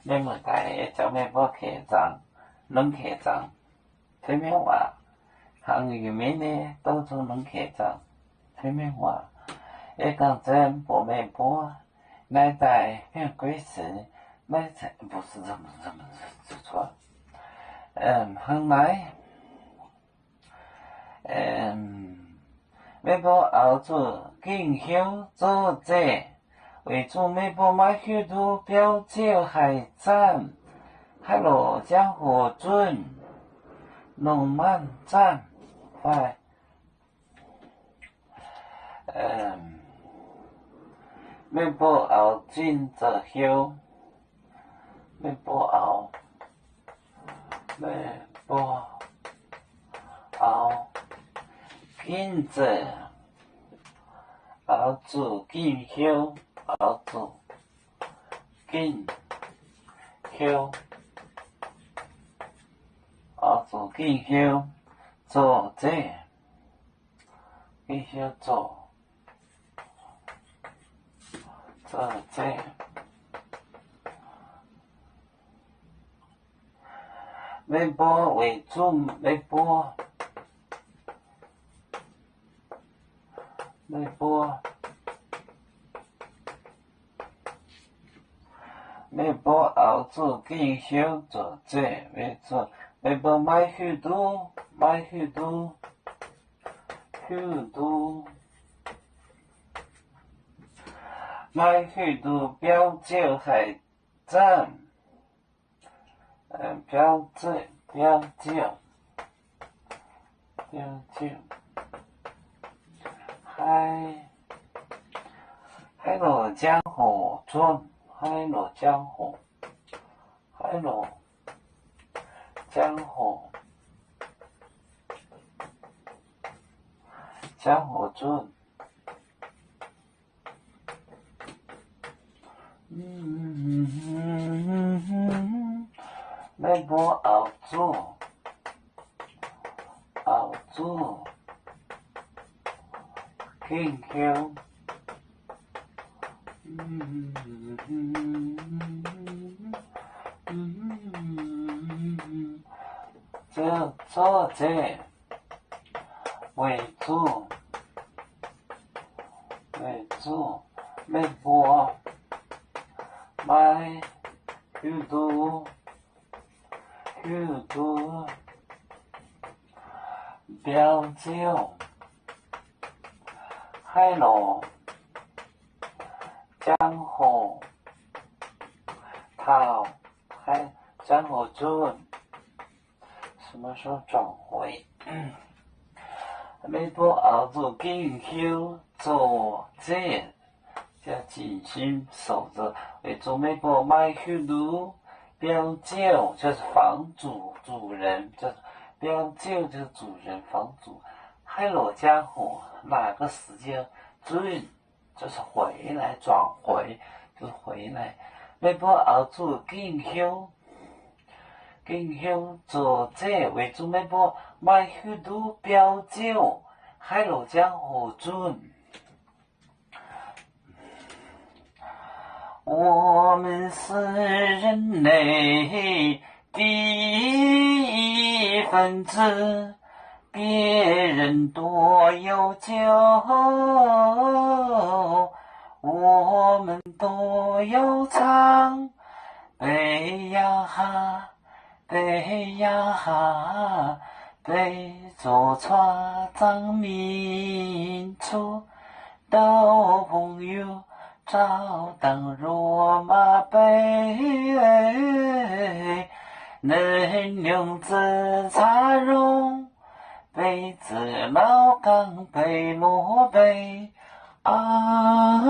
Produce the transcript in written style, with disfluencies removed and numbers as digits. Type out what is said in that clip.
你们大爷叫咩波客栈，冷客栈，听明话？行业面呢，都做冷客栈，听明话？一讲真不咩波，那在变鬼时，那才不是这么错。后来，咩波熬做进修做这。为主每部买许多标酒海战，海螺江湖准，龙漫战，快，每部熬进则休，每部熬进则熬主进休。熬主进修，熬主进修做这，进修做这，微波为主，微波。微波熬煮进修做这为主，微波买许多，买许多标酒海战，标酒，海螺江湖准。海螺江湖准，微波熬煮，进修。做这为主，微波买许多标酒，海螺江湖江湖准。什么时候转回？微波熬煮进修做这，叫进行守着为主。微波买许多标酒，就是房主人，就是标酒就是主人房主。海螺江湖哪个时间准？就是回来转回，就是回来。微波熬煮进修做这为主，微波买许多标酒，海螺江湖准。我们是人类第一分子，别人多有酒，我们多有唱，背呀哈，背着船长民族到朋友照当罗马杯，能用紫茶蓉，杯子老钢杯罗杯啊。